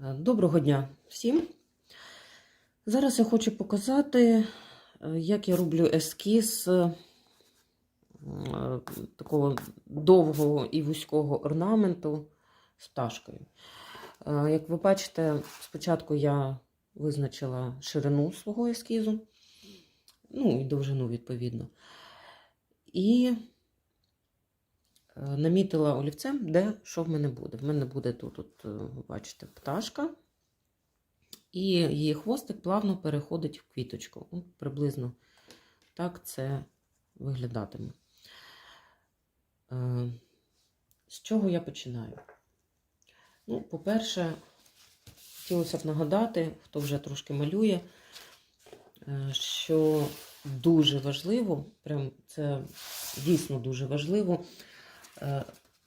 Доброго дня всім! Зараз я хочу показати, як я роблю ескіз такого довгого і вузького орнаменту з пташкою. Як ви бачите, спочатку я визначила ширину свого ескізу, ну і довжину відповідно. І намітила олівцем, де що в мене буде. В мене буде тут, бачите, пташка. І її хвостик плавно переходить в квіточку. Приблизно так це виглядатиме. З чого я починаю? Ну, по-перше, хотілося б нагадати, хто вже трошки малює, що дуже важливо, прям це дійсно дуже важливо,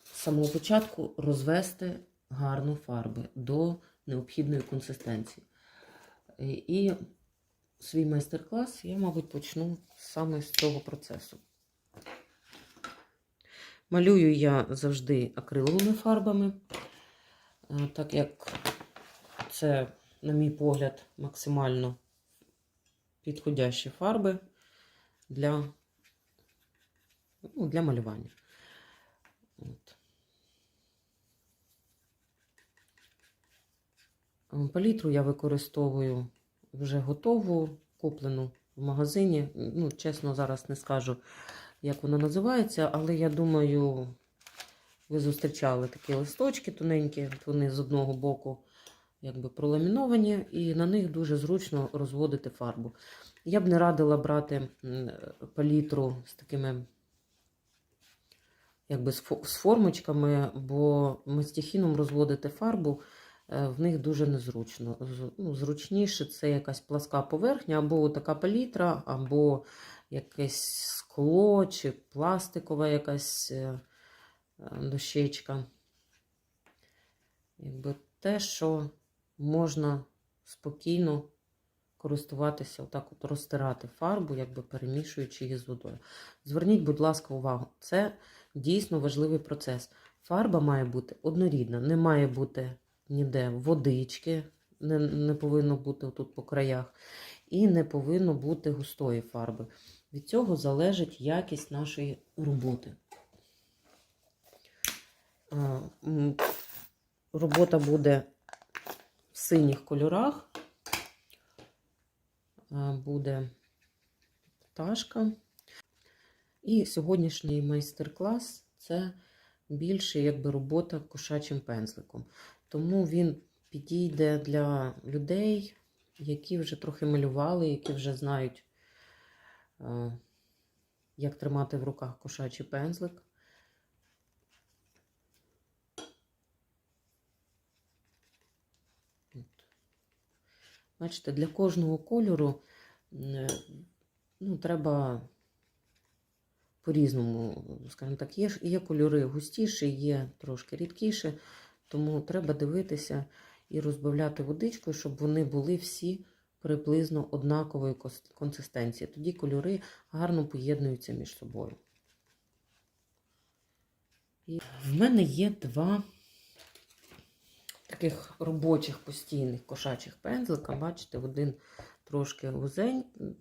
з самого початку розвести гарно фарби до необхідної консистенції. І свій майстер-клас я, мабуть, почну саме з цього процесу. Малюю я завжди акриловими фарбами, так як це, на мій погляд, максимально підходящі фарби для малювання. От. Палітру я використовую вже готову, куплену в магазині. Ну, чесно, зараз не скажу, як вона називається, але я думаю, ви зустрічали такі листочки тоненькі, вони з одного боку якби проламіновані, і на них дуже зручно розводити фарбу. Я б не радила брати палітру з такими, якби з формочками, бо мастихіном розводити фарбу в них дуже незручно. Ну, зручніше це якась пласка поверхня, або така палітра, або якесь скло, чи пластикова якась дощечка. Якби те, що можна спокійно користуватися, отак от розтирати фарбу, якби перемішуючи її з водою. Зверніть, будь ласка, увагу, це дійсно важливий процес. Фарба має бути однорідна, не має бути ніде водички, не повинно бути тут по краях, і не повинно бути густої фарби. Від цього залежить якість нашої роботи. Робота буде в синіх кольорах, буде пташка. І сьогоднішній майстер-клас – це більше якби робота кошачим пензликом. Тому він підійде для людей, які вже трохи малювали, які вже знають, як тримати в руках кошачий пензлик. Бачите, для кожного кольору треба по-різному, скажімо так, є кольори густіші, є трошки рідкіші, тому треба дивитися і розбавляти водичкою, щоб вони були всі приблизно однакової консистенції. Тоді кольори гарно поєднуються між собою. І в мене є два таких робочих постійних кошачих пензлика. Бачите, один трошки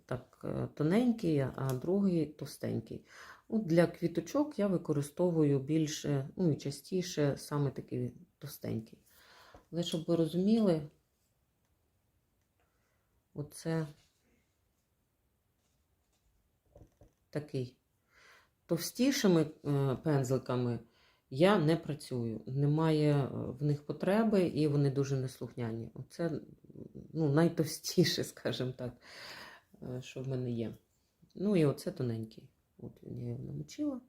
так тоненький, а другий товстенький. От для квіточок я використовую більше, ну і частіше саме такий товстенький. Але щоб ви розуміли, оце такий. Товстішими пензликами я не працюю. Немає в них потреби і вони дуже неслухняні. Оце найтовстіше, скажімо так, що в мене є. Ну і оце тоненький. От я його намочила,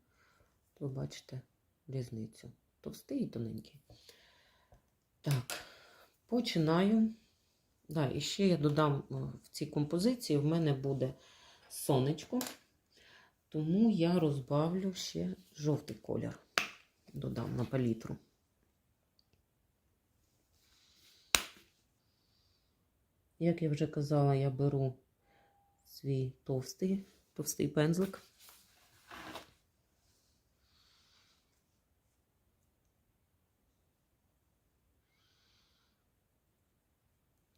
то ви бачите різницю. Товстий і тоненький. Так, починаю. Да, і ще я додам в цій композиції, в мене буде сонечко, тому я розбавлю ще жовтий колір. Додам на палітру. Як я вже казала, я беру свій товстий пензлик.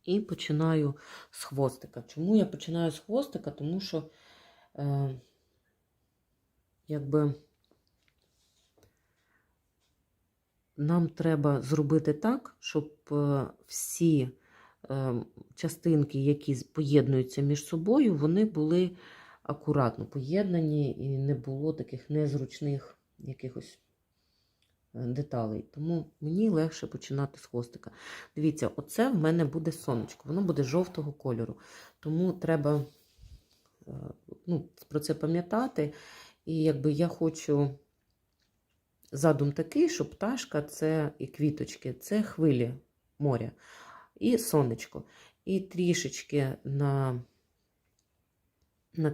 І починаю з хвостика. Чому я починаю з хвостика? Тому що, якби, нам треба зробити так, щоб всі частинки, які поєднуються між собою, вони були акуратно поєднані і не було таких незручних якихось деталей. Тому мені легше починати з хвостика. Дивіться, оце в мене буде сонечко, воно буде жовтого кольору. Тому треба про це пам'ятати. І якби я хочу задум такий, що пташка це і квіточки, це хвилі моря. І сонечко. І трішечки на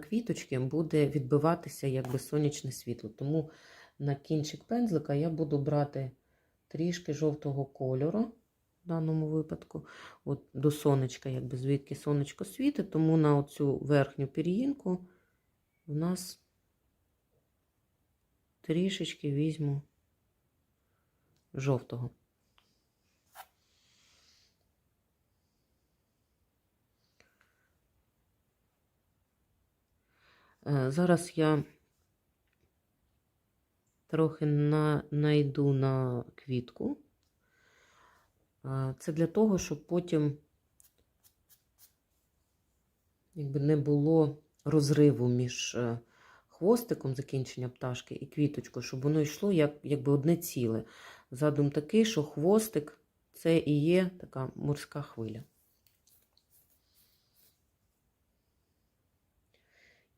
квіточки буде відбиватися якби сонячне світло. Тому на кінчик пензлика я буду брати трішки жовтого кольору, в даному випадку, от до сонечка, якби звідки сонечко світить, тому на оцю верхню пір'їнку в нас трішечки візьму жовтого. Зараз я трохи найду на квітку. Це для того, щоб потім якби не було розриву між хвостиком закінчення пташки і квіточкою, щоб воно йшло якби одне ціле. Задум такий, що хвостик – це і є така морська хвиля.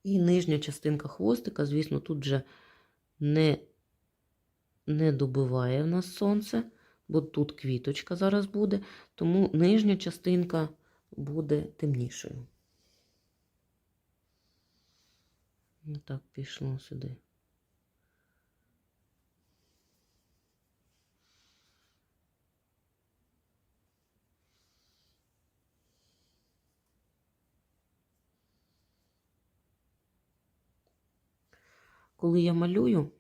І нижня частинка хвостика, звісно, тут вже не добиває в нас сонце, бо тут квіточка зараз буде, тому нижня частинка буде темнішою. Так, пішло сюди. Коли я малюю,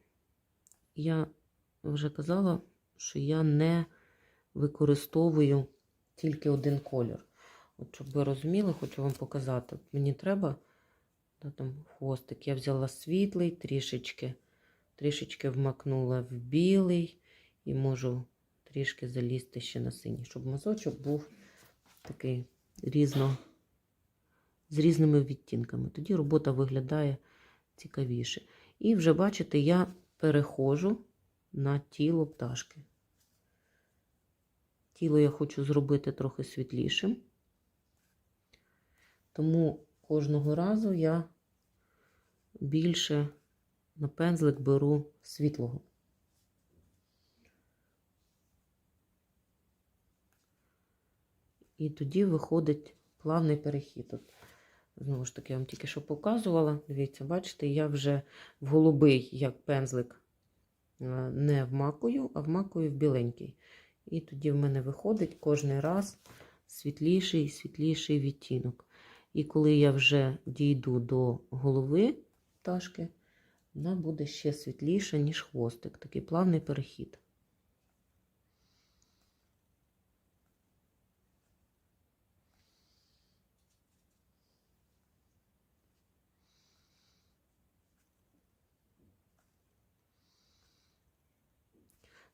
я вже казала, що я не використовую тільки один колір. От, щоб ви розуміли, хочу вам показати. Мені треба, там хвостик, я взяла світлий, трішечки вмакнула в білий і можу трішки залізти ще на синій, щоб мазочок був такий з різними відтінками. Тоді робота виглядає цікавіше. І вже, бачите, я переходжу на тіло пташки. Тіло я хочу зробити трохи світлішим. Тому кожного разу я більше на пензлик беру світлого. І тоді виходить плавний перехід. От, знову ж таки, я вам тільки що показувала. Дивіться, бачите, я вже в голубий, як пензлик, не вмакую, а вмакую в біленький. І тоді в мене виходить кожен раз світліший і світліший відтінок. І коли я вже дійду до голови пташки, вона буде ще світліша, ніж хвостик. Такий плавний перехід.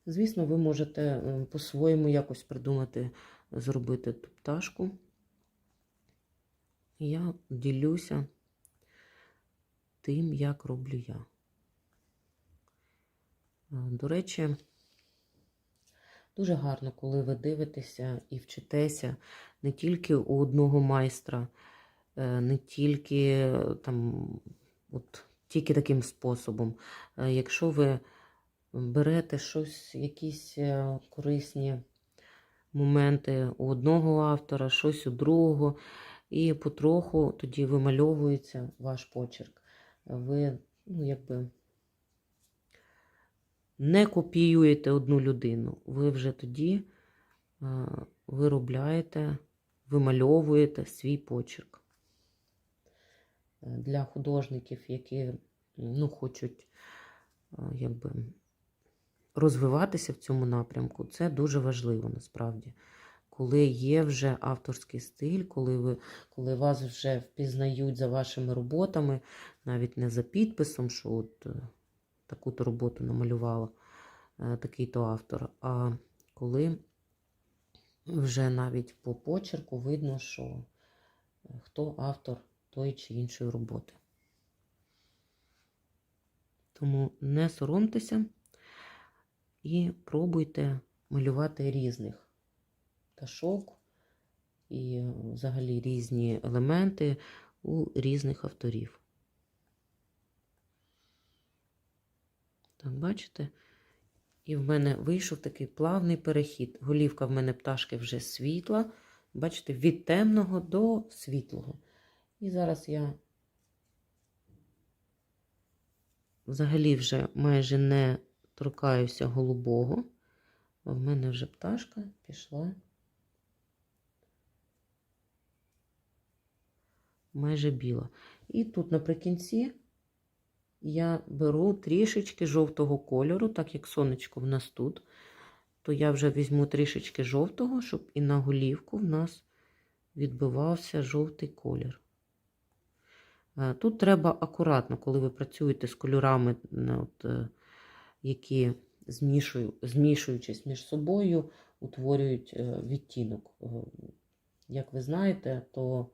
Звісно, ви можете по-своєму якось придумати, зробити ту пташку. Я ділюся тим, як роблю я. До речі, дуже гарно, коли ви дивитеся і вчитеся не тільки у одного майстра, не тільки тільки таким способом. Якщо ви берете щось, якісь корисні моменти у одного автора, щось у другого, і потроху тоді вимальовується ваш почерк. Ви, якби не копіюєте одну людину, ви вже тоді виробляєте, вимальовуєте свій почерк. Для художників, які хочуть розвиватися в цьому напрямку, це дуже важливо насправді. коли є вже авторський стиль, коли вас вже впізнають за вашими роботами, навіть не за підписом, що от таку-то роботу намалювала такий-то автор, а коли вже навіть по почерку видно, що хто автор тої чи іншої роботи. Тому не соромтеся і пробуйте малювати різних пташок і взагалі різні елементи у різних авторів. Так, бачите? І в мене вийшов такий плавний перехід. Голівка в мене пташки вже світла. Бачите, від темного до світлого. І зараз я взагалі вже майже не торкаюся голубого. А в мене вже пташка пішла майже біла. І тут наприкінці я беру трішечки жовтого кольору, так як сонечко в нас тут, то я вже візьму трішечки жовтого, щоб і на голівку в нас відбивався жовтий колір. Тут треба акуратно, коли ви працюєте з кольорами, які змішуючись між собою, утворюють відтінок. Як ви знаєте, то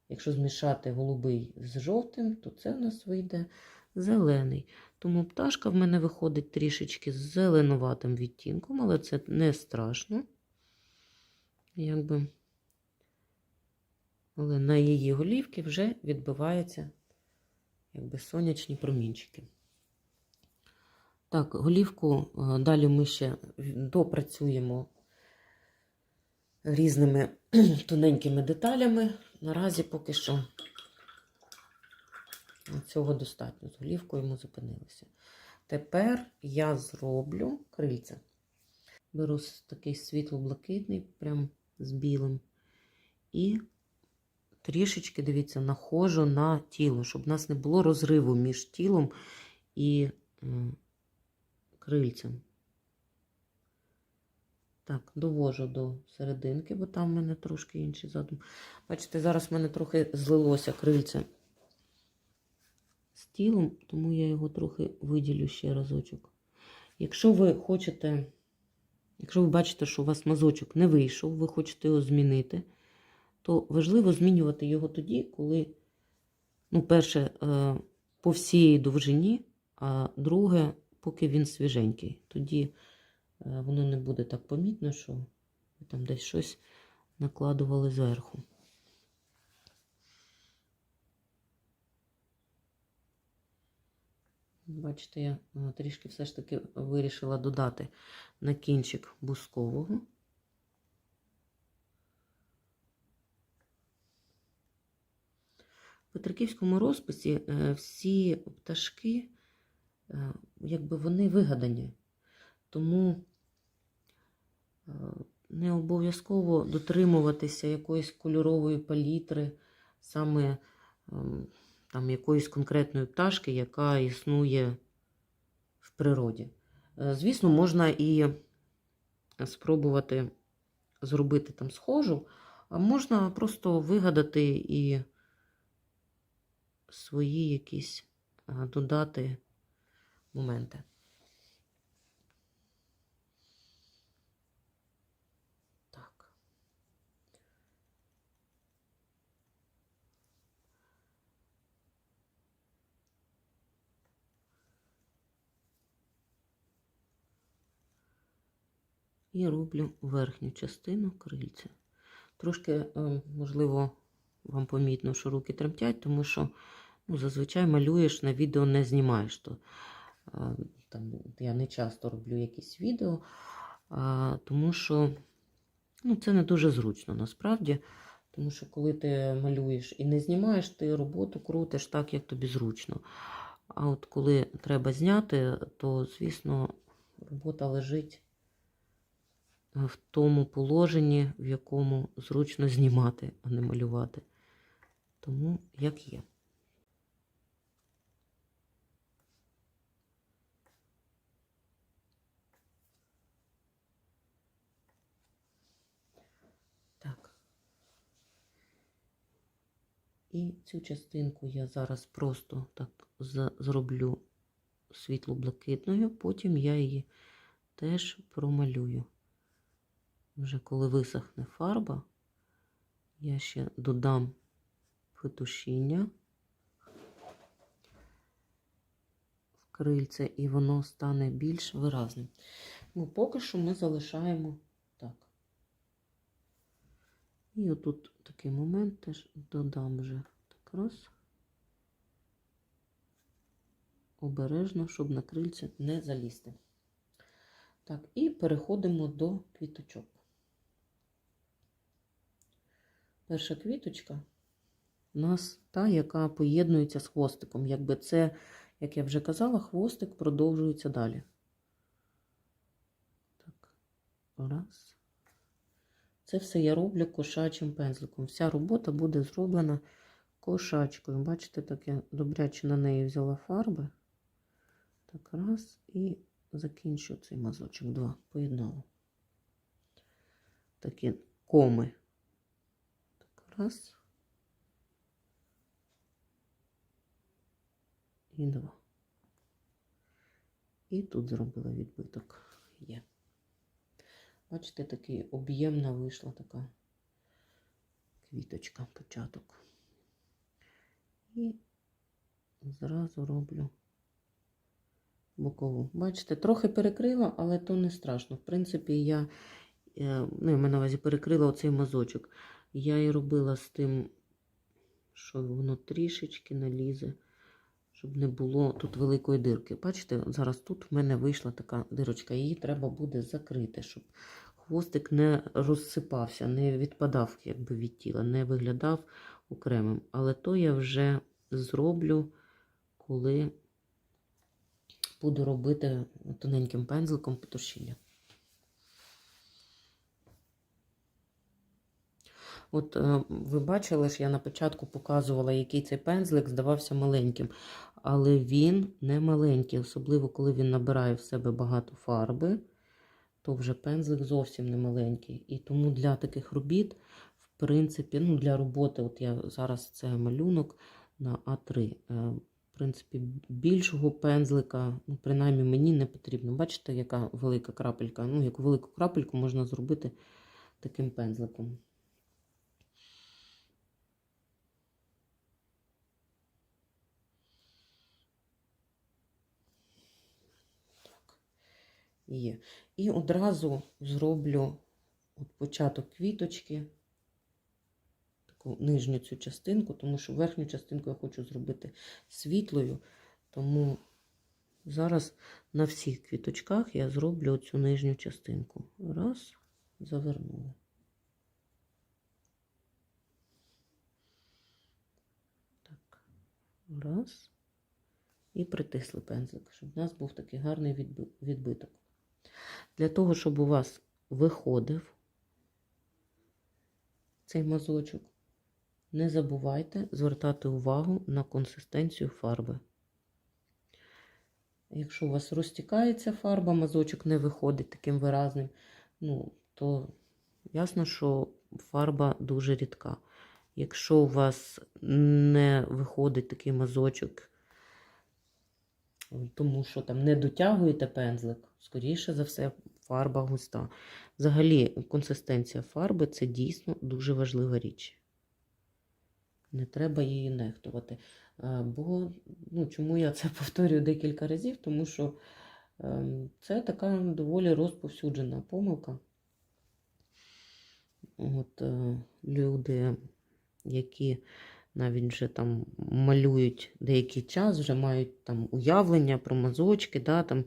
якщо змішати голубий з жовтим, то це в нас вийде зелений. Тому пташка в мене виходить трішечки з зеленуватим відтінком, але це не страшно. Але на її голівці вже відбиваються сонячні промінчики. Так, голівку далі ми ще допрацюємо різними тоненькими деталями. Наразі поки що цього достатньо. З голівкою ми зупинилися. Тепер я зроблю крильця. Беру такий світло-блакитний, прям з білим. І трішечки, дивіться, находжу на тіло, щоб у нас не було розриву між тілом і крильцем. Так, довожу до серединки, бо там в мене трошки інший задум. Бачите, зараз в мене трохи злилося крильце з тілом, тому я його трохи виділю ще разочок. Якщо ви бачите, що у вас мазочок не вийшов, ви хочете його змінити, то важливо змінювати його тоді, коли, перше, по всій довжині, а друге, поки він свіженький. Тоді воно не буде так помітно, що ви там десь щось накладували зверху. Бачите, я трішки все ж таки вирішила додати на кінчик бускового. В петриківському розписі всі пташки, вони вигадані. Тому не обов'язково дотримуватися якоїсь кольорової палітри, саме там якоїсь конкретної пташки, яка існує в природі. Звісно, можна і спробувати зробити там схожу, а можна просто вигадати і свої якісь додати моменти. Так. І роблю верхню частину крильця. Трошки, можливо, вам помітно, що руки тремтять, тому що зазвичай малюєш, на відео не знімаєш. То, я не часто роблю якісь відео, тому що це не дуже зручно насправді. Тому що коли ти малюєш і не знімаєш, ти роботу крутиш так, як тобі зручно. А от коли треба зняти, то, звісно, робота лежить в тому положенні, в якому зручно знімати, а не малювати. Тому як є. І цю частинку я зараз просто так зроблю світло-блакитною, потім я її теж промалюю. Вже коли висохне фарба, я ще додам фетушіння в крильце, і воно стане більш виразним. Ну, поки що ми залишаємо так. І отут такий момент теж додам вже так раз. Обережно, щоб на крильце не залізти. Так, і переходимо до квіточок. Перша квіточка у нас та, яка поєднується з хвостиком. Якби це, як я вже казала, хвостик продовжується далі. Так, раз. Це все я роблю кошачим пензликом. Вся робота буде зроблена кошачкою. Бачите, так я добряче на неї взяла фарби. Так, раз, і закінчу цей мазочок. Два, поєднала. Такі коми. Так, раз. І два. І тут зробила відбиток. Є. Бачите, такий об'ємна вийшла така квіточка, початок. І зразу роблю бокову. Бачите, трохи перекрила, але то не страшно. В принципі, я маю на увазі перекрила оцей мазочок. Я і робила з тим, що воно трішечки налізе, щоб не було тут великої дирки. Бачите, зараз тут в мене вийшла така дирочка. Її треба буде закрити, щоб хвостик не розсипався, не відпадав якби від тіла, не виглядав окремим. Але то я вже зроблю, коли буду робити тоненьким пензликом петушіння. От ви бачили, що я на початку показувала, який цей пензлик здавався маленьким. Але він не маленький, особливо коли він набирає в себе багато фарби, то вже пензлик зовсім не маленький. І тому для таких робіт, в принципі, ну для роботи, от я зараз це малюнок на А3. В принципі, більшого пензлика, ну, принаймні мені не потрібно. Бачите, яка велика крапелька? Ну, яку велику крапельку можна зробити таким пензликом. Є. І одразу зроблю от початок квіточки, таку нижню цю частинку, тому що верхню частинку я хочу зробити світлою, тому зараз на всіх квіточках я зроблю цю нижню частинку. Раз, завернула. Так, раз. І притисли пензлик, щоб у нас був такий гарний відбиток. Для того, щоб у вас виходив цей мазочок, не забувайте звертати увагу на консистенцію фарби. Якщо у вас розтікається фарба, мазочок не виходить таким виразним, ну, то ясно, що фарба дуже рідка. Якщо у вас не виходить такий мазочок, тому що там не дотягуєте пензлик, скоріше за все, фарба густа. Взагалі, консистенція фарби – це дійсно дуже важлива річ. Не треба її нехтувати. Бо, ну, чому я це повторюю декілька разів? Тому що це така доволі розповсюджена помилка. От люди, які навіть вже там малюють деякий час, вже мають там уявлення про мазочки, да, там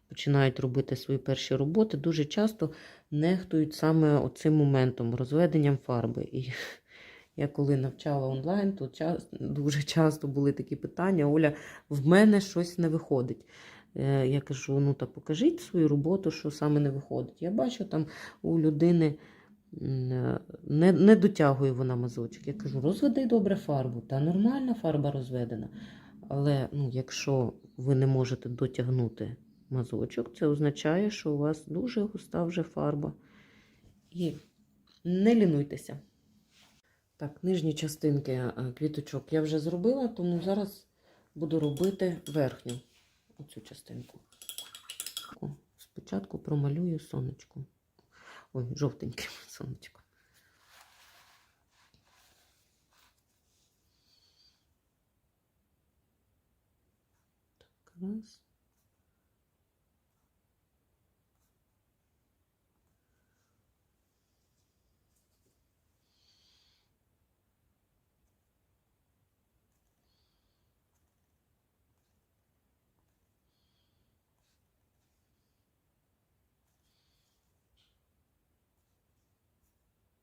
починають робити свої перші роботи, дуже часто нехтують саме оцим моментом, розведенням фарби. І я коли навчала онлайн, то дуже часто були такі питання: Оля, в мене щось не виходить. Я кажу, ну та покажіть свою роботу, що саме не виходить. Я бачу, там у людини не дотягує вона мазочок. Я кажу, розведи добре фарбу. Та нормальна фарба розведена. Але ну, якщо ви не можете дотягнути мазочок, це означає, що у вас дуже густа вже фарба. І не лінуйтеся. Так, нижні частинки квіточок я вже зробила, тому зараз буду робити верхню оцю частинку. Спочатку промалюю сонечко. Ой, жовтеньке сонечко. Так, раз.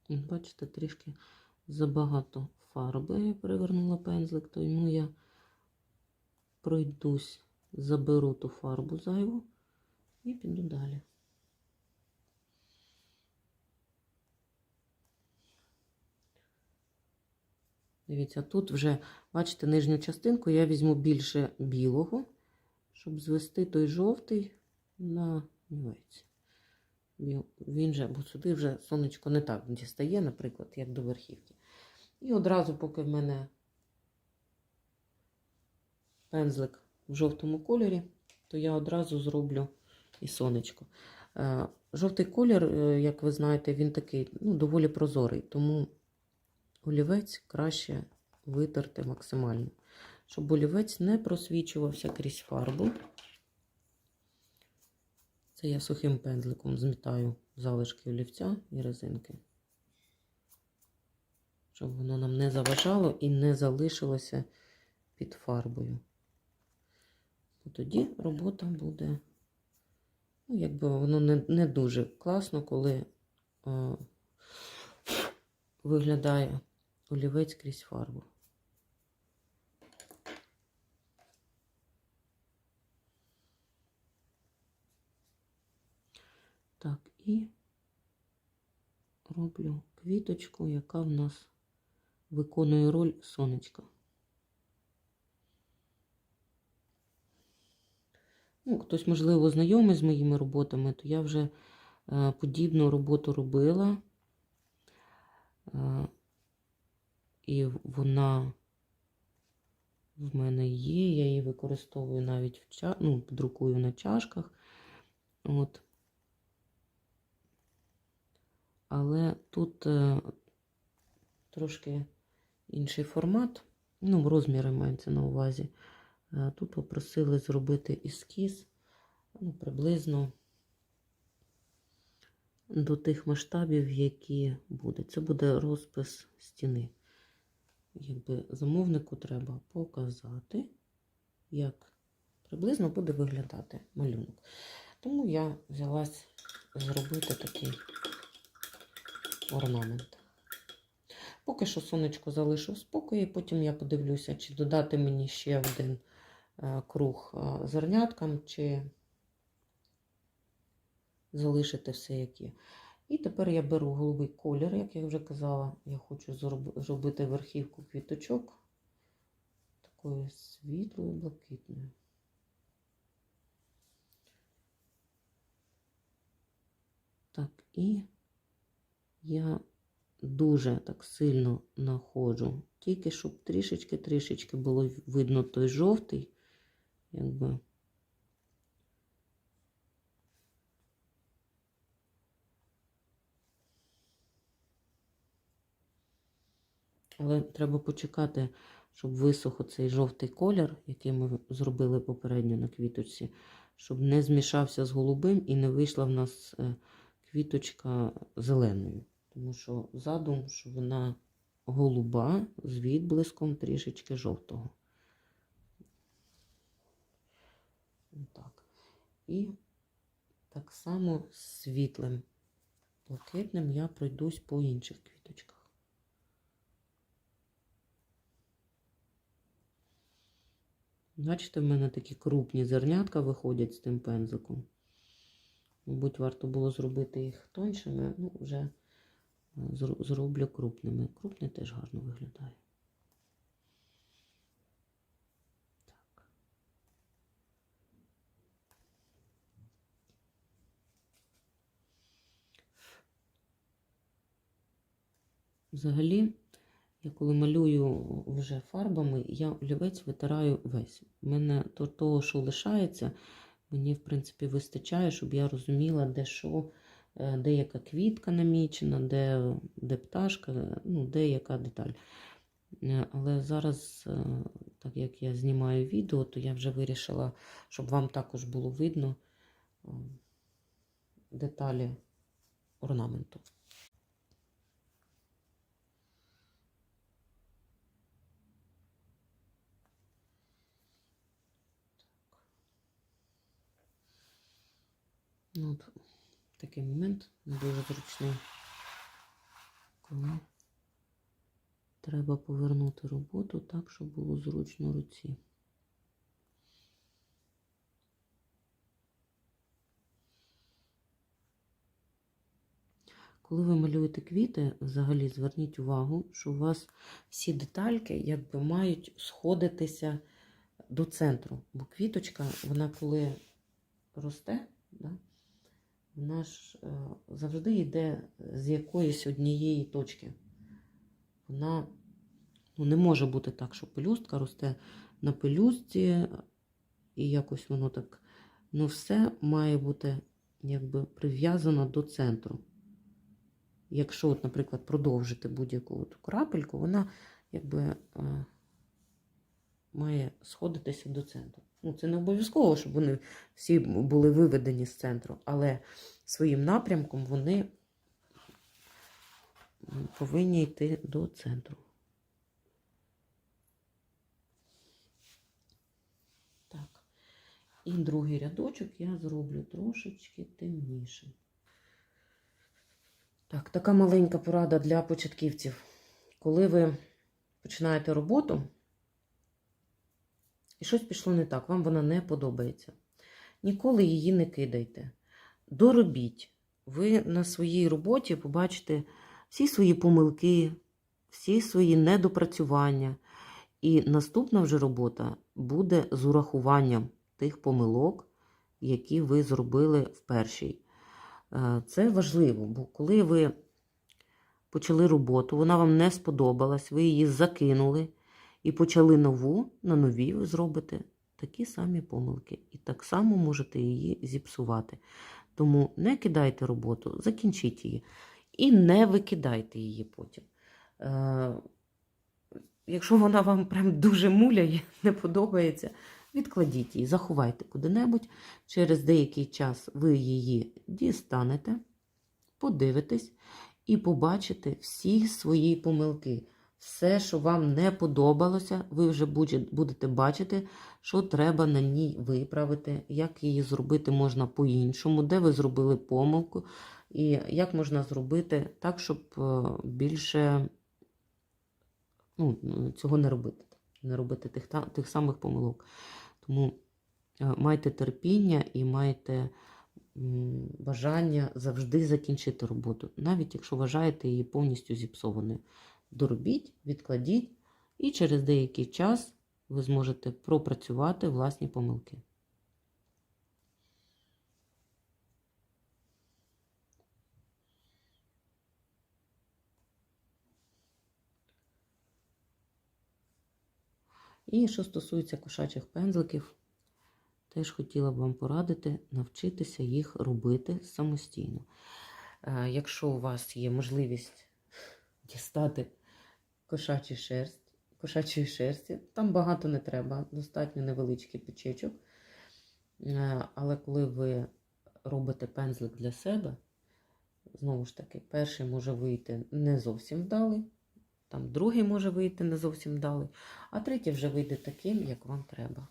Бачите, трішки забагато фарби я перевернула пензлик, тому я пройдусь, заберу ту фарбу зайву і піду далі. Дивіться, тут вже, бачите, нижню частинку я візьму більше білого, щоб звести той жовтий на нівець. Він же, бо сюди вже сонечко не так дістає, наприклад, як до верхівки. І одразу, поки в мене пензлик в жовтому кольорі, то я одразу зроблю і сонечко. Жовтий колір, як ви знаєте, він такий, ну, доволі прозорий, тому олівець краще витерти максимально, щоб олівець не просвічувався крізь фарбу. Це я сухим пензликом змітаю залишки олівця і резинки, щоб воно нам не заважало і не залишилося під фарбою. Тоді робота буде, ну, якби воно не дуже класно, коли виглядає олівець крізь фарбу. Так, і роблю квіточку, яка в нас виконує роль сонечка. Ну, хтось, можливо, знайомий з моїми роботами, то я вже подібну роботу робила. І вона в мене є, я її використовую навіть друкую на чашках. От. Але тут трошки інший формат, ну, розміри мається на увазі. Тут попросили зробити ескіз, ну, приблизно до тих масштабів, які буде. Це буде розпис стіни. Якби замовнику треба показати, як приблизно буде виглядати малюнок. Тому я взялась зробити такий орнамент. Поки що сонечко залишу в спокої, потім я подивлюся, чи додати мені ще один круг зерняткам, чи залишити все як є. І тепер я беру голубий колір, як я вже казала, я хочу зробити верхівку квіточок такою світлою, блакитною. Так, і я дуже так сильно находжу, тільки щоб трішечки було видно той жовтий, якби. Але треба почекати, щоб висох оцей жовтий колір, який ми зробили попередньо на квіточці, щоб не змішався з голубим і не вийшла в нас квіточка зеленою. Тому що задум, що вона голуба з відблиском трішечки жовтого. Так. І так само з світлим блакитним я пройдусь по інших квіточках. Бачите, в мене такі крупні зернятка виходять з тим пензиком. Мабуть, варто було зробити їх тоншими, ну, вже зроблю крупними. Крупний теж гарно виглядає. Так. Взагалі, Я коли малюю вже фарбами, я олівець витираю весь. У мене того, що лишається, мені, в принципі, вистачає, щоб я розуміла, де що, де яка квітка намічена, де пташка, ну, де яка деталь. Але зараз, так як я знімаю відео, то я вже вирішила, щоб вам також було видно деталі орнаменту. Ну, от такий момент не дуже зручний, коли треба повернути роботу так, щоб було зручно руці. Коли ви малюєте квіти, взагалі зверніть увагу, що у вас всі детальки якби мають сходитися до центру. Бо квіточка, вона коли росте, да, вона ж завжди йде з якоїсь однієї точки. Вона не може бути так, що пелюстка росте на пелюстці, і якось воно так. Ну, все має бути якби прив'язано до центру. Якщо, от, наприклад, продовжити будь-яку крапельку, вона якби має сходитися до центру. Ну, це не обов'язково, щоб вони всі були виведені з центру, але своїм напрямком вони повинні йти до центру. Так. І другий рядочок я зроблю трошечки темнішим. Так, така маленька порада для початківців. Коли ви починаєте роботу, і щось пішло не так, вам вона не подобається, ніколи її не кидайте. Доробіть. Ви на своїй роботі побачите всі свої помилки, всі свої недопрацювання. І наступна вже робота буде з урахуванням тих помилок, які ви зробили в першій. Це важливо, бо коли ви почали роботу, вона вам не сподобалась, ви її закинули і почали нову, на новій ви зробите такі самі помилки. І так само можете її зіпсувати. Тому не кидайте роботу, закінчіть її. І не викидайте її потім. Якщо вона вам прям дуже муляє, не подобається, відкладіть її, заховайте куди-небудь. Через деякий час ви її дістанете, подивитесь і побачите всі свої помилки. Все, що вам не подобалося, ви вже будете бачити, що треба на ній виправити, як її зробити можна по-іншому, де ви зробили помилку, і як можна зробити так, щоб більше цього не робити. Не робити тих самих помилок. Тому майте терпіння і майте бажання завжди закінчити роботу. Навіть якщо вважаєте її повністю зіпсованою. Доробіть, відкладіть, і через деякий час ви зможете пропрацювати власні помилки. І що стосується кошачих пензликів, теж хотіла б вам порадити навчитися їх робити самостійно. Якщо у вас є можливість дістати кошачої шерсті, там багато не треба, достатньо невеличкий пучечок. Але коли ви робите пензлик для себе, знову ж таки, перший може вийти не зовсім вдалий, там другий може вийти не зовсім вдалий, а третій вже вийде таким, як вам треба.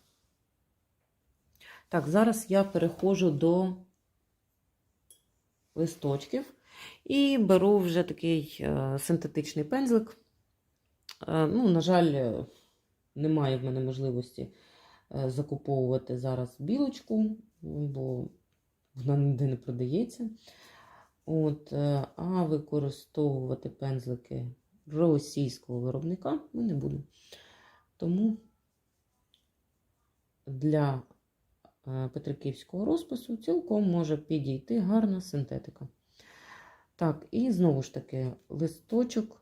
Так, зараз я переходжу до листочків і беру вже такий синтетичний пензлик. На жаль, немає в мене можливості закуповувати зараз білочку, бо вона ніде не продається. А використовувати пензлики російського виробника ми не будемо. Тому для петриківського розпису цілком може підійти гарна синтетика. Так, і знову ж таки листочок.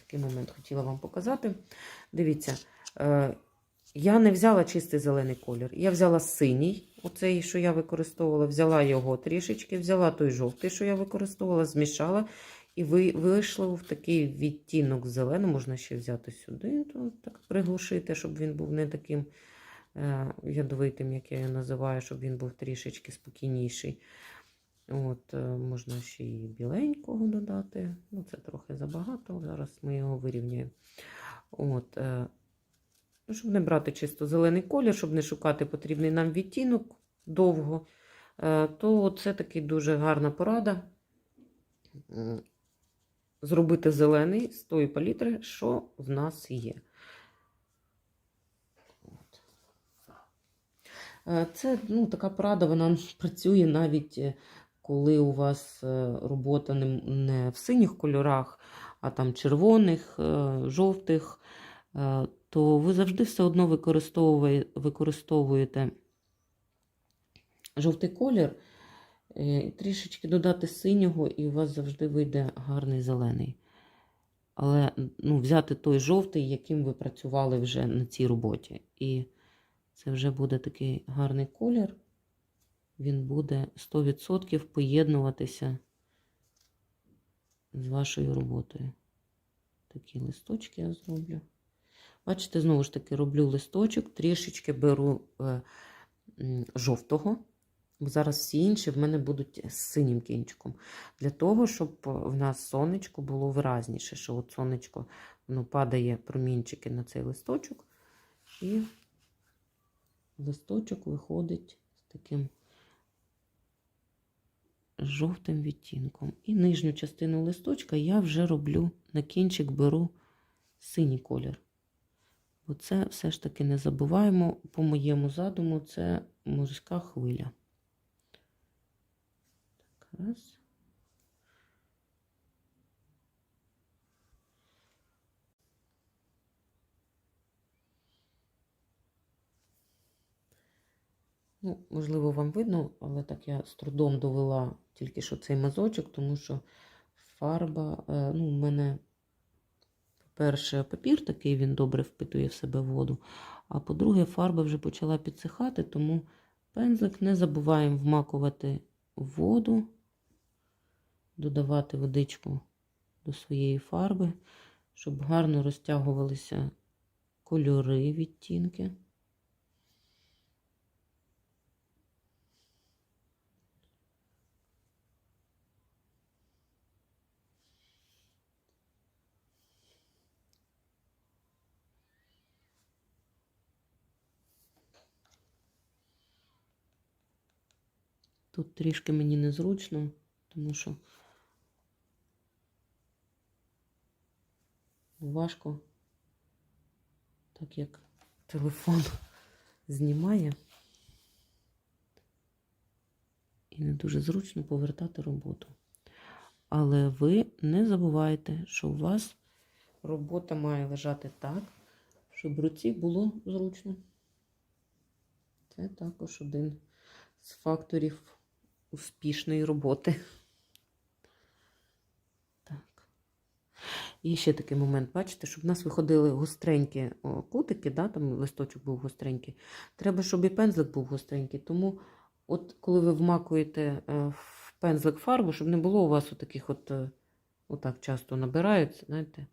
такий момент хотіла вам показати. Дивіться, я не взяла чистий зелений колір. Я взяла синій, оцей, що я використовувала, взяла його трішечки, взяла той жовтий, що я використовувала, змішала. І вийшло в такий відтінок зелений. Можна ще взяти сюди, то так приглушити, щоб він був не таким ядовитим, як я його називаю, щоб він був трішечки спокійніший. От, можна ще і біленького додати. Ну, це трохи забагато, зараз ми його вирівняємо. От, щоб не брати чисто зелений колір, щоб не шукати потрібний нам відтінок довго, то це такий дуже гарна порада. Зробити зелений з тої палітри, що в нас є. Це така порада, вона працює навіть коли у вас робота не в синіх кольорах, а там червоних, жовтих, то ви завжди все одно використовуєте жовтий колір, трішечки додати синього, і у вас завжди вийде гарний зелений. Але взяти той жовтий, яким ви працювали вже на цій роботі. І це вже буде такий гарний колір. Він буде 100% поєднуватися з вашою роботою. Такі листочки я зроблю. Бачите, знову ж таки, роблю листочок, трішечки беру жовтого. Бо зараз всі інші в мене будуть з синім кінчиком. Для того, щоб в нас сонечко було виразніше, що от сонечко, воно падає промінчики на цей листочок, і листочок виходить з таким жовтим відтінком. І нижню частину листочка я вже роблю, на кінчик беру синій колір. Бо це все ж таки не забуваємо, по моєму задуму, це морська хвиля. Раз. Можливо, вам видно, але так я з трудом довела тільки що цей мазочок, тому що фарба, у мене, по-перше, папір такий, він добре впитує в себе воду, а по-друге, фарба вже почала підсихати, тому пензлик не забуваємо вмакувати в воду, додавати водичку до своєї фарби, щоб гарно розтягувалися кольори, відтінки. Тут трішки мені незручно, тому що важко, так як телефон знімає, і не дуже зручно повертати роботу. Але ви не забувайте, що у вас робота має лежати так, щоб руці було зручно. Це також один з факторів успішної роботи. Так. І ще такий момент, бачите, щоб в нас виходили гостренькі кутики, там листочок був гостренький. Треба, щоб і пензлик був гостренький. Тому, от коли ви вмакуєте в пензлик фарбу, щоб не було у вас отаких отак часто набирають, знаєте,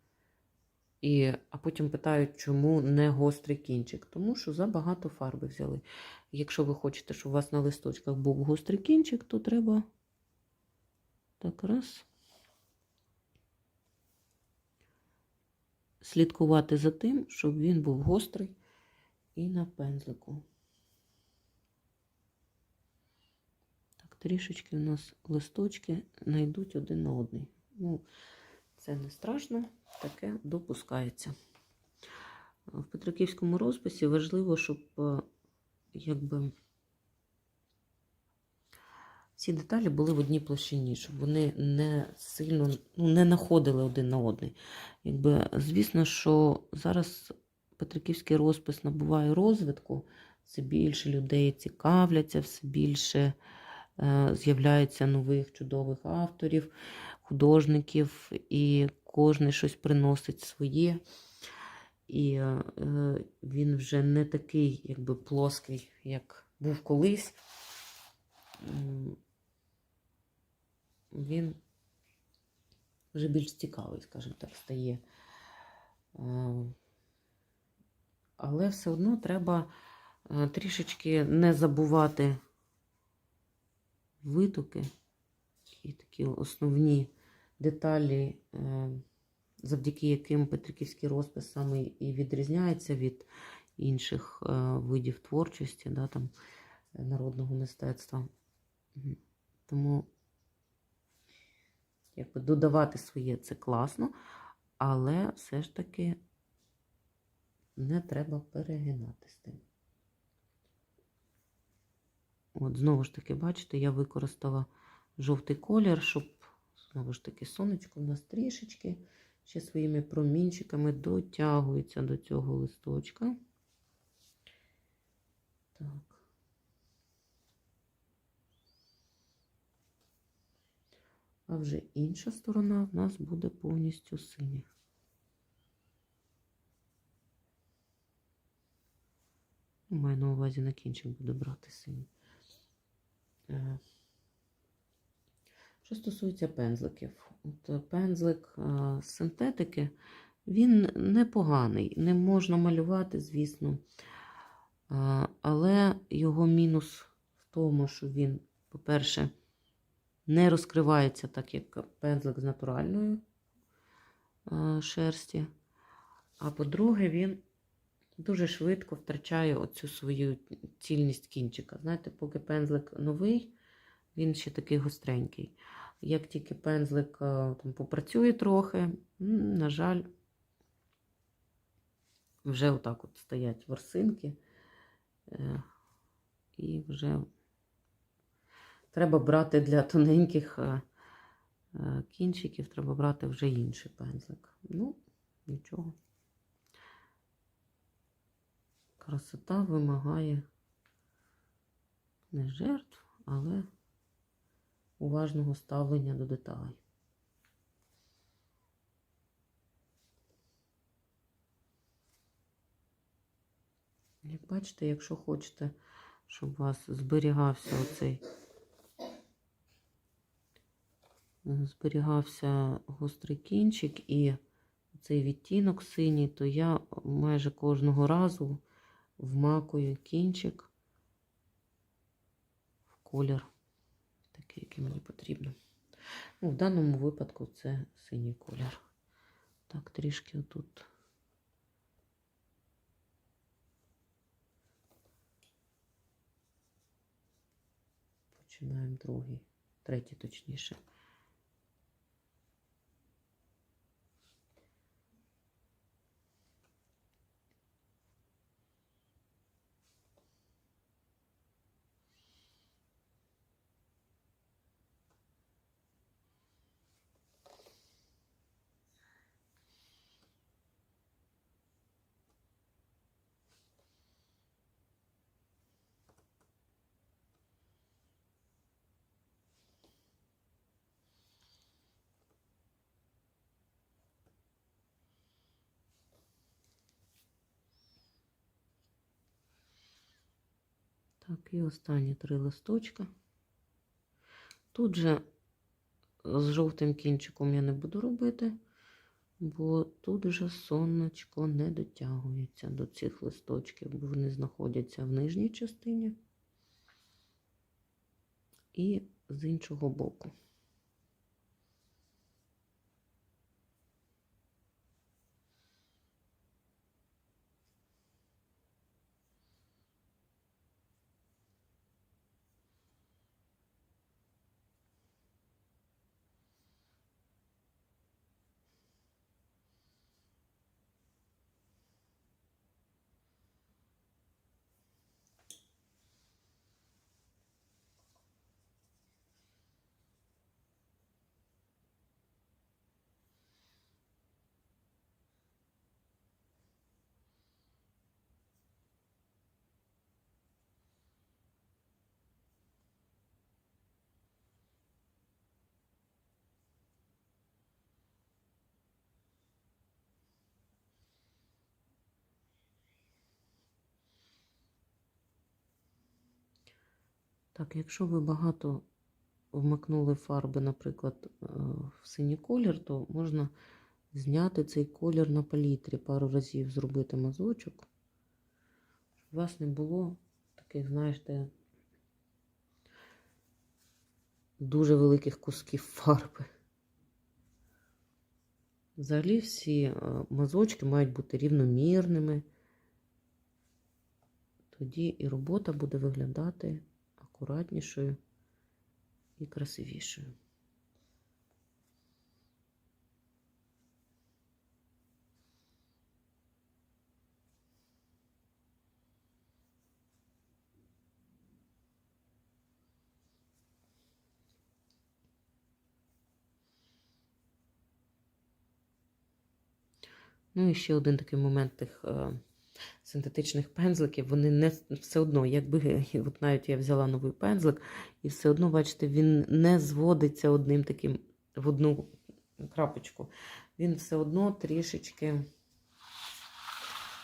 а потім питають, чому не гострий кінчик. Тому що забагато фарби взяли. Якщо ви хочете, щоб у вас на листочках був гострий кінчик, то треба так раз. Слідкувати за тим, щоб він був гострий і на пензлику. Так, трішечки у нас листочки знайдуть один на один. Це не страшно, таке допускається. В петриківському розписі важливо, щоб ці деталі були в одній площині, щоб вони не сильно не находили один на один. Звісно, що зараз петриківський розпис набуває розвитку, все більше людей цікавляться, все більше з'являється нових чудових авторів. художників, і кожен щось приносить своє. І він вже не такий, якби, плоский, як був колись. Він вже більш цікавий, скажімо так, стає. Але все одно треба трішечки не забувати витоки і такі основні деталі, завдяки яким петриківський розпис саме і відрізняється від інших видів творчості, да, там, народного мистецтва. Тому якби додавати своє це класно, але все ж таки не треба перегинати з тим. От, знову ж таки, бачите, я використала жовтий колір, щоб, знову ж таки, сонечко в нас трішечки ще своїми промінчиками дотягується до цього листочка. Так. А вже інша сторона в нас буде повністю синя. Маю на увазі, на кінчик буду брати синій. Що стосується пензликів. От пензлик з синтетики, він непоганий. Не можна малювати, звісно. Але його мінус в тому, що він, по-перше, не розкривається так, як пензлик з натуральної шерсті. А по-друге, він дуже швидко втрачає оцю свою цільність кінчика. Знаєте, поки пензлик новий, він ще такий гостренький. Як тільки пензлик там попрацює трохи, на жаль, вже отак от стоять ворсинки. І вже треба брати для тоненьких кінчиків, треба брати вже інший пензлик. Ну, нічого. Красота вимагає не жертв, але уважного ставлення до деталей. Як бачите, якщо хочете, щоб у вас зберігався гострий кінчик і цей відтінок синій, то я майже кожного разу вмакую кінчик в колір такий, який мені потрібно. Ну, в даному випадку це синій колір. Так, трішки отут. Починаємо третій точніше. Так, і останні 3 листочка. Тут же з жовтим кінчиком я не буду робити, бо тут же сонечко не дотягується до цих листочків, бо вони знаходяться в нижній частині і з іншого боку. Так, якщо ви багато вмакнули фарби, наприклад, в синій колір, то можна зняти цей колір на палітрі, пару разів зробити мазочок, щоб у вас не було таких, знаєте, дуже великих кусків фарби. Взагалі всі мазочки мають бути рівномірними. Тоді і робота буде виглядати акуратнішою і красивішою. Ну і ще один такий момент тих синтетичних пензликів, вони не все одно, якби от навіть я взяла новий пензлик, і все одно, бачите, він не зводиться одним таким в одну крапочку. Він все одно трішечки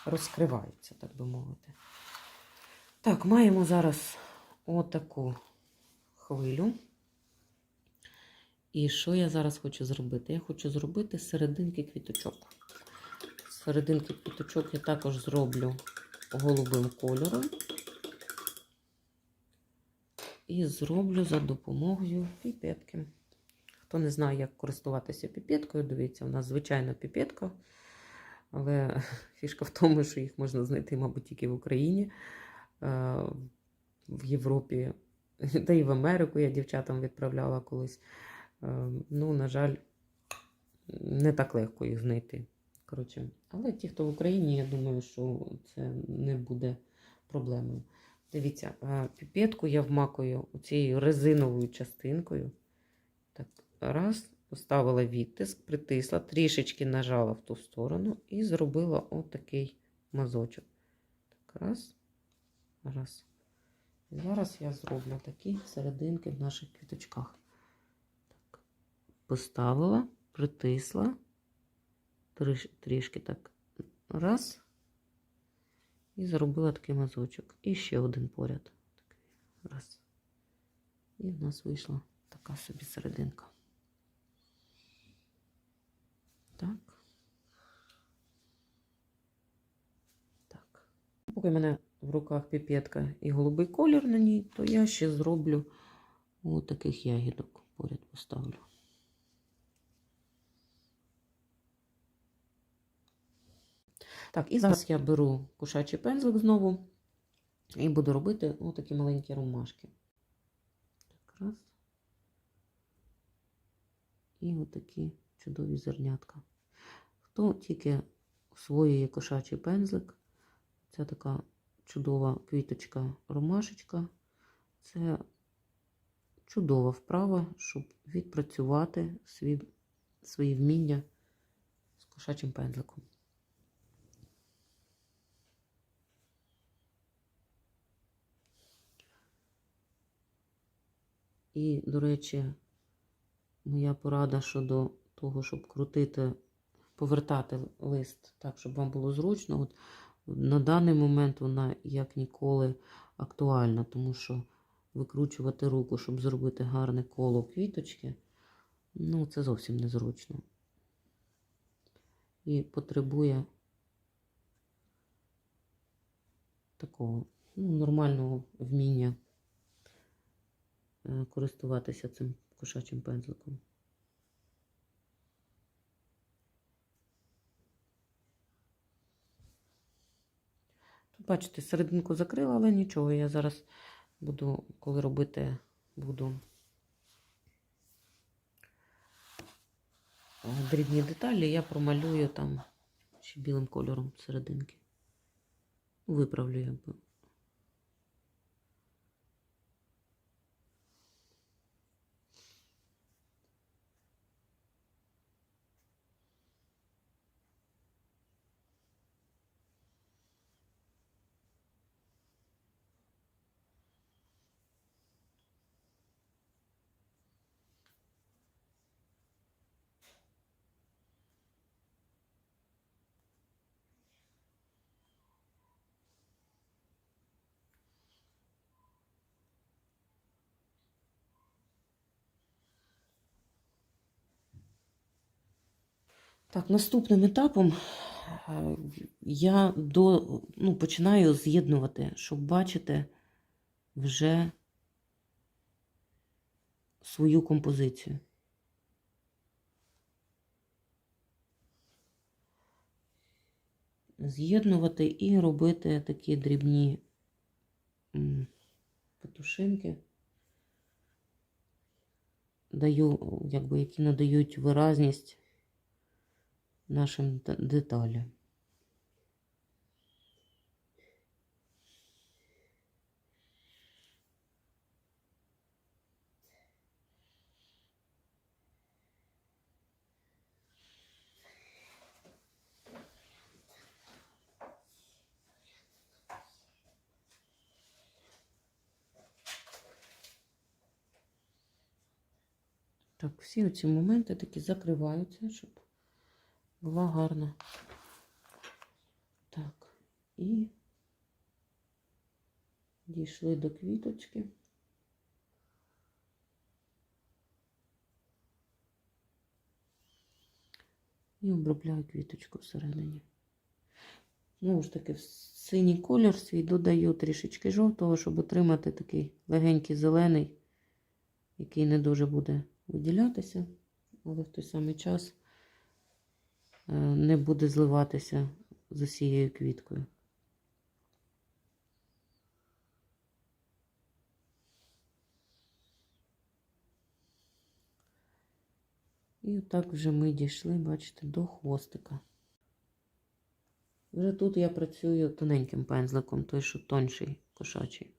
розкривається, так би мовити. Так, маємо зараз отаку хвилю. І що я зараз хочу зробити? Я хочу зробити серединки квіточок. Серединки квіточок я також зроблю голубим кольором. І зроблю за допомогою піпетки. Хто не знає, як користуватися піпеткою, дивіться, у нас звичайна піпетка. Але фішка в тому, що їх можна знайти, мабуть, тільки в Україні, в Європі, та й в Америку я дівчатам відправляла колись. Ну, на жаль, не так легко їх знайти. Коротше, але ті, хто в Україні, я думаю, що це не буде проблемою. Дивіться, піпетку я вмакую цією резиновою частинкою. Так, раз, поставила відтиск, притисла, трішечки нажала в ту сторону і зробила отакий мазочок. Так, раз, раз. І зараз я зроблю такі серединки в наших квіточках. Так, поставила, притисла, трішки так, раз, і зробила такий мазочок. І ще один поряд. Раз. І в нас вийшла така собі серединка. Так. Так. Поки в мене в руках піпетка і голубий колір на ній, то я ще зроблю отаких ягідок. Поряд поставлю. Так, і зараз я беру кошачий пензлик знову і буду робити отакі маленькі ромашки. Так, раз. І отакі чудові зернятка. Хто тільки освоює кошачий пензлик, це така чудова квіточка ромашечка. Це чудова вправа, щоб відпрацювати свої вміння з кошачим пензликом. І, до речі, моя порада щодо того, щоб крутити, повертати лист так, щоб вам було зручно. От на даний момент вона як ніколи актуальна, тому що викручувати руку, щоб зробити гарне коло квіточки, ну, це зовсім незручно. І потребує такого нормального вміння користуватися цим кошачим пензликом. Тут, бачите, серединку закрила, але нічого, я зараз буду, коли робити, буду дрібні деталі, я промалюю там ще білим кольором серединки. Виправлю якби. Так, наступним етапом я починаю з'єднувати, щоб бачити вже свою композицію. З'єднувати і робити такі дрібні петушинки, які надають виразність нашим деталям. Так, всі оці моменти такі закриваються, щоб була гарна. Так, і дійшли до квіточки. І обробляю квіточку всередині. Знову ж таки, в синій колір свій додаю трішечки жовтого, щоб отримати такий легенький зелений, який не дуже буде виділятися, але в той самий час не буде зливатися з усією квіткою. І отак вже ми дійшли, бачите, до хвостика. Вже тут я працюю тоненьким пензликом, той, що тонший, кошачий.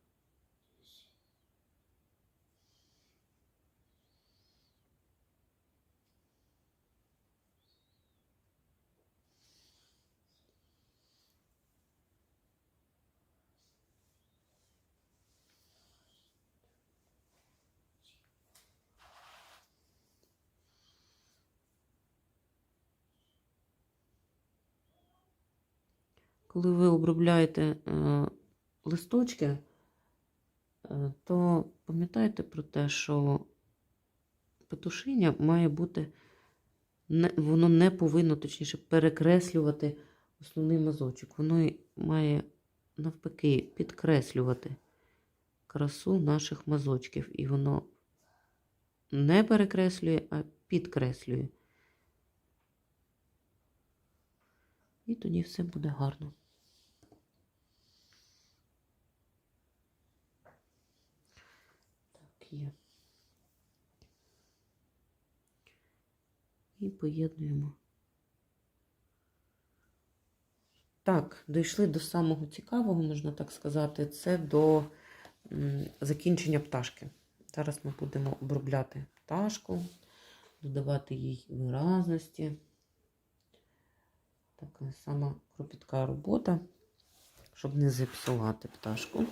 Коли ви обробляєте листочки, то пам'ятайте про те, що петушиня має бути, воно не повинно, точніше, перекреслювати основний мазочок. Воно має, навпаки, підкреслювати красу наших мазочків. І воно не перекреслює, а підкреслює. І тоді все буде гарно. Так, є. І поєднуємо. Так, дійшли до самого цікавого, можна так сказати, це до закінчення пташки. Зараз ми будемо обробляти пташку, додавати їй виразності. Така сама кропітка робота, щоб не зіпсувати пташку.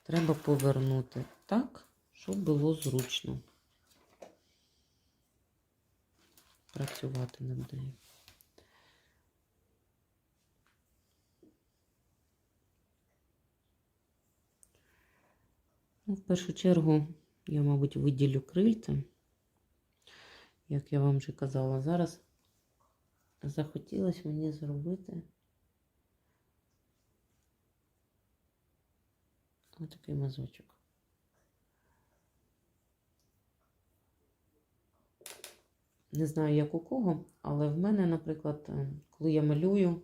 Треба повернути так, щоб було зручно працювати над нею. В першу чергу я, мабуть, виділю крильця, як я вам вже казала. Зараз захотілося мені зробити ось такий мазочок. Не знаю, як у кого, але в мене, наприклад, коли я малюю,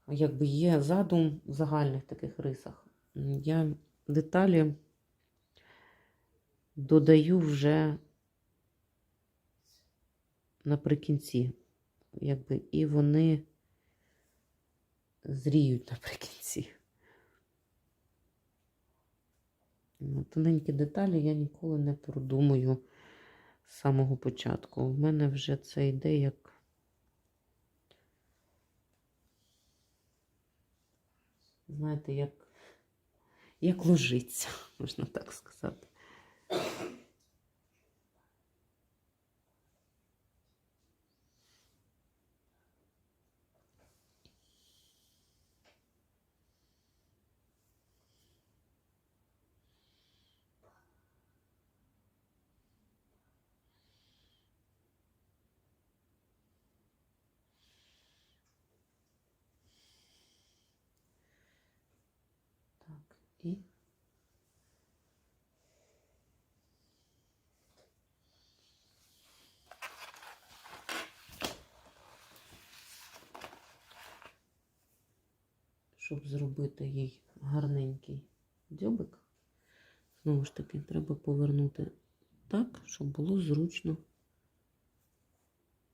якби є задум в загальних таких рисах. Я деталі додаю вже наприкінці, якби, і вони зріють наприкінці. Тоненькі деталі я ніколи не продумую з самого початку. У мене вже це йде як, знаєте, як ложиться, можна так сказати. І щоб зробити їй гарненький дзьобик, знову ж таки, треба повернути так, щоб було зручно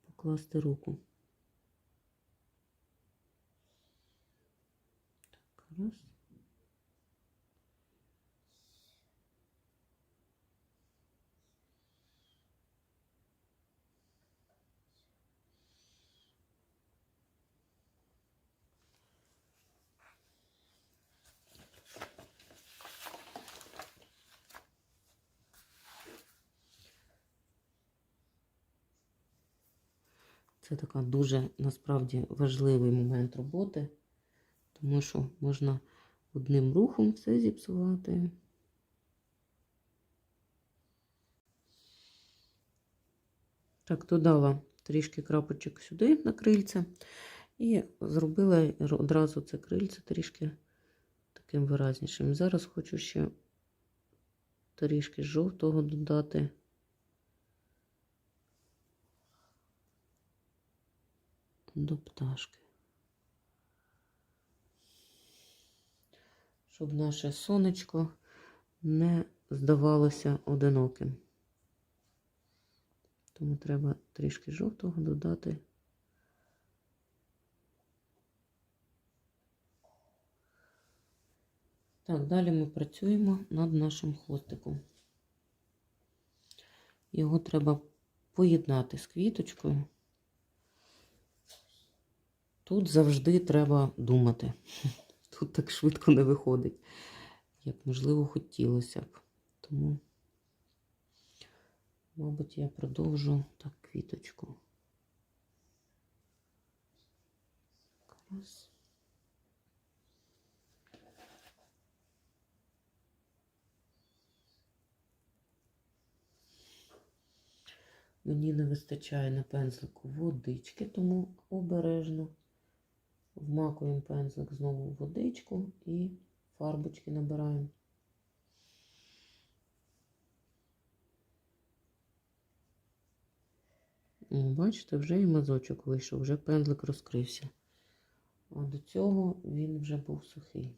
покласти руку. Так, раз. Це така дуже, насправді, важливий момент роботи, тому що можна одним рухом все зіпсувати. Так, додала трішки крапочок сюди на крильце і зробила одразу це крильце трішки таким виразнішим. Зараз хочу ще трішки жовтого додати. До пташки. Щоб наше сонечко не здавалося одиноким. Тому треба трішки жовтого додати. Так, далі ми працюємо над нашим хвостиком. Його треба поєднати з квіточкою. Тут завжди треба думати. Тут так швидко не виходить, як, можливо, хотілося б. Тому, мабуть, я продовжу так квіточку. Раз. Мені не вистачає на пензлику водички, тому обережно вмакуємо пензлик знову в водичку і фарбочки набираємо. Бачите, вже і мазочок вийшов, вже пензлик розкрився. А до цього він вже був сухий.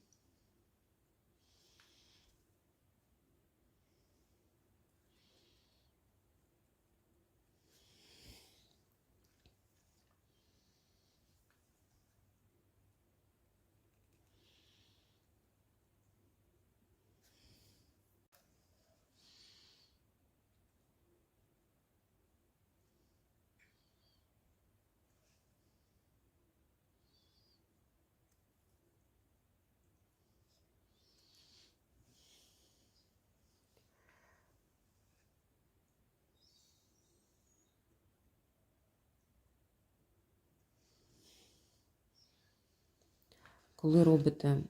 Коли робите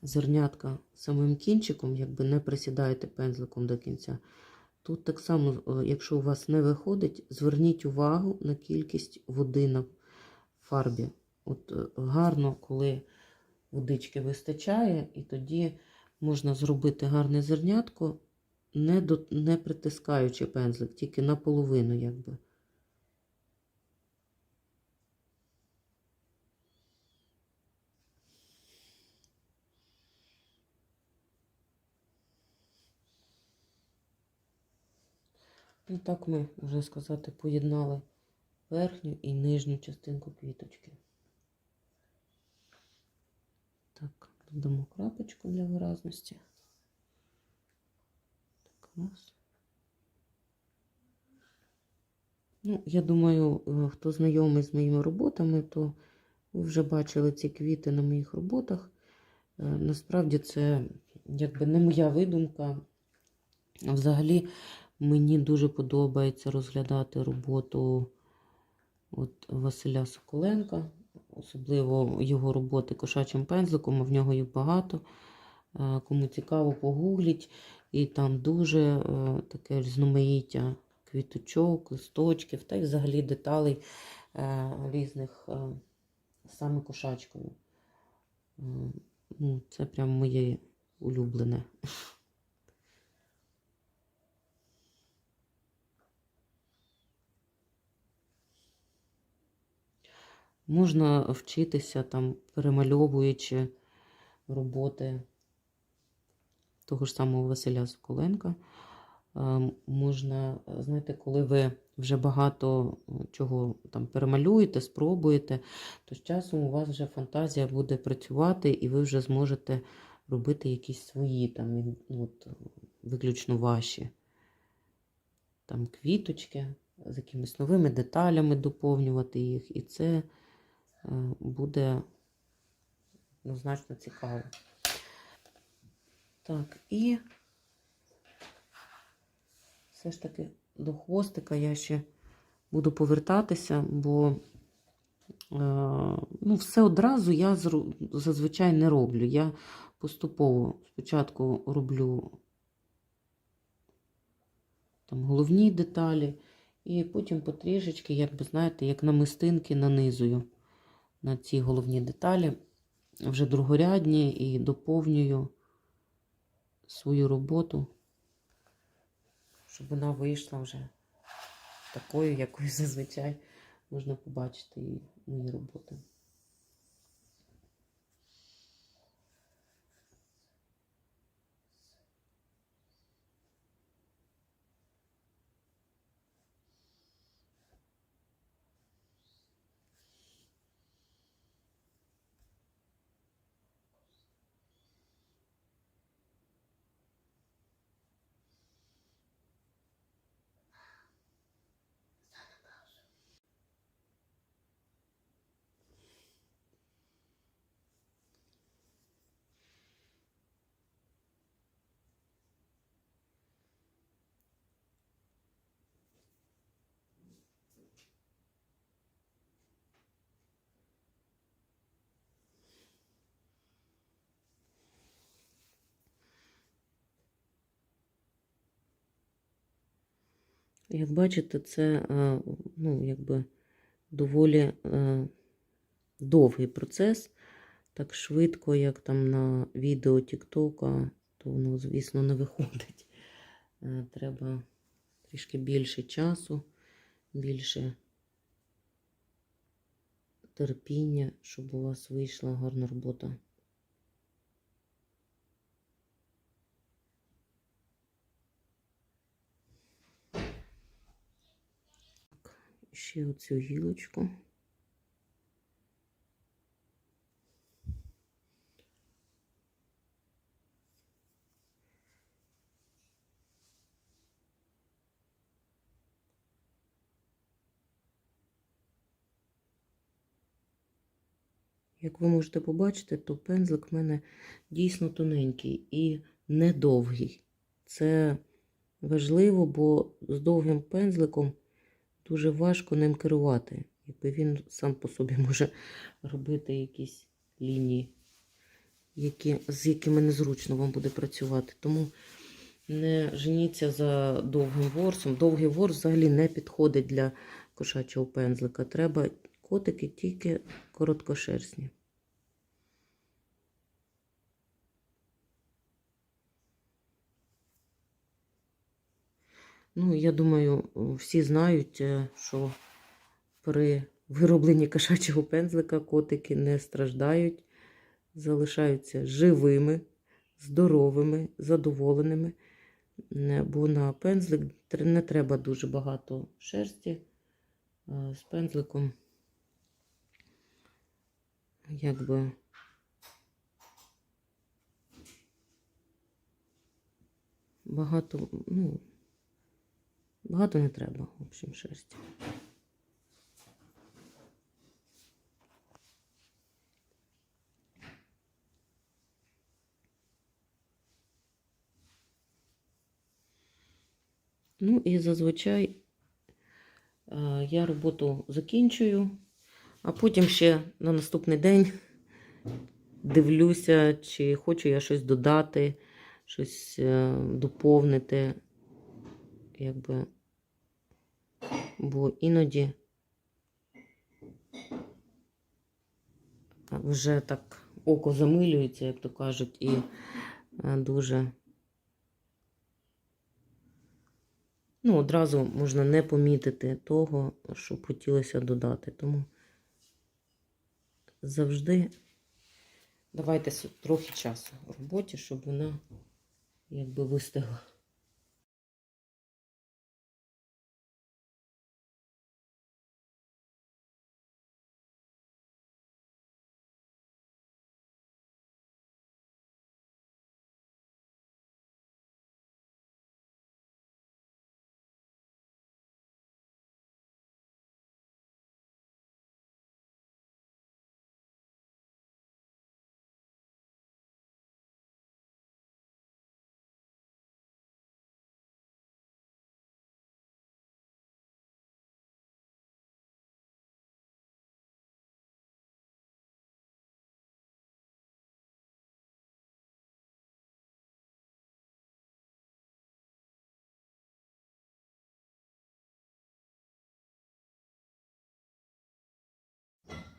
зернятка самим кінчиком, якби не присідаєте пензликом до кінця, тут так само, якщо у вас не виходить, зверніть увагу на кількість води на фарбі. От гарно, коли водички вистачає, і тоді можна зробити гарне зернятко, не притискаючи пензлик, тільки наполовину, якби. І так ми, можна сказати, поєднали верхню і нижню частинку квіточки. Так, додамо крапочку для виразності. Так, раз. Ну, я думаю, хто знайомий з моїми роботами, то ви вже бачили ці квіти на моїх роботах. Насправді це якби не моя видумка. Взагалі, мені дуже подобається розглядати роботу от Василя Соколенка, особливо його роботи кошачим пензликом, а в нього їх багато. Кому цікаво, погугліть. І там дуже таке різноманіття квіточок, листочків та й взагалі деталей різних саме кошачкою. Ну, це прям моє улюблене. Можна вчитися, там, перемальовуючи роботи того ж самого Василя Соколенка. Можна, знаєте, коли ви вже багато чого там перемалюєте, спробуєте, то з часом у вас вже фантазія буде працювати, і ви вже зможете робити якісь свої, там, от, виключно ваші там квіточки, з якимись новими деталями доповнювати їх, і це буде однозначно цікаво. Так, і все ж таки до хвостика я ще буду повертатися, бо ну, все одразу я зазвичай не роблю. Я поступово спочатку роблю там головні деталі, і потім потрішечки, якби, знаєте, як намистинки нанизую на ці головні деталі, вже другорядні, і доповнюю свою роботу, щоб вона вийшла вже такою, якою зазвичай можна побачити і мої роботи. Як бачите, це, ну, якби доволі довгий процес. Так швидко, як там на відео Тіктока, то воно, звісно, не виходить. Треба трішки більше часу, більше терпіння, щоб у вас вийшла гарна робота. Ще оцю гілочку. Як ви можете побачити, то пензлик в мене дійсно тоненький і недовгий. Це важливо, бо з довгим пензликом дуже важко ним керувати. Якби він сам по собі може робити якісь лінії, з якими незручно вам буде працювати. Тому не женіться за довгим ворсом. Довгий ворс взагалі не підходить для кошачого пензлика. Треба котики тільки короткошерстні. Ну, я думаю, всі знають, що при виробленні кошачого пензлика котики не страждають, залишаються живими, здоровими, задоволеними, бо на пензлик не треба дуже багато шерсті. З пензликом якби багато, ну, багато не треба, в общем, шерсті. Ну і зазвичай я роботу закінчую, а потім ще на наступний день дивлюся, чи хочу я щось додати, щось доповнити, якби, бо іноді вже так око замилюється, як то кажуть, і дуже, ну, одразу можна не помітити того, що б хотілося додати. Тому завжди давайте трохи часу в роботі, щоб вона якби вистигла.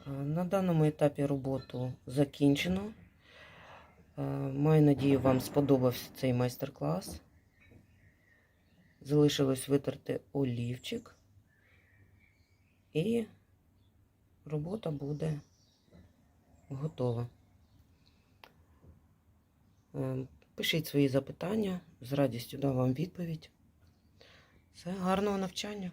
На даному етапі роботу закінчено. Маю надію, вам сподобався цей майстер-клас. Залишилось витерти олівчик. І робота буде готова. Пишіть свої запитання, з радістю дам вам відповідь. Все, гарного навчання!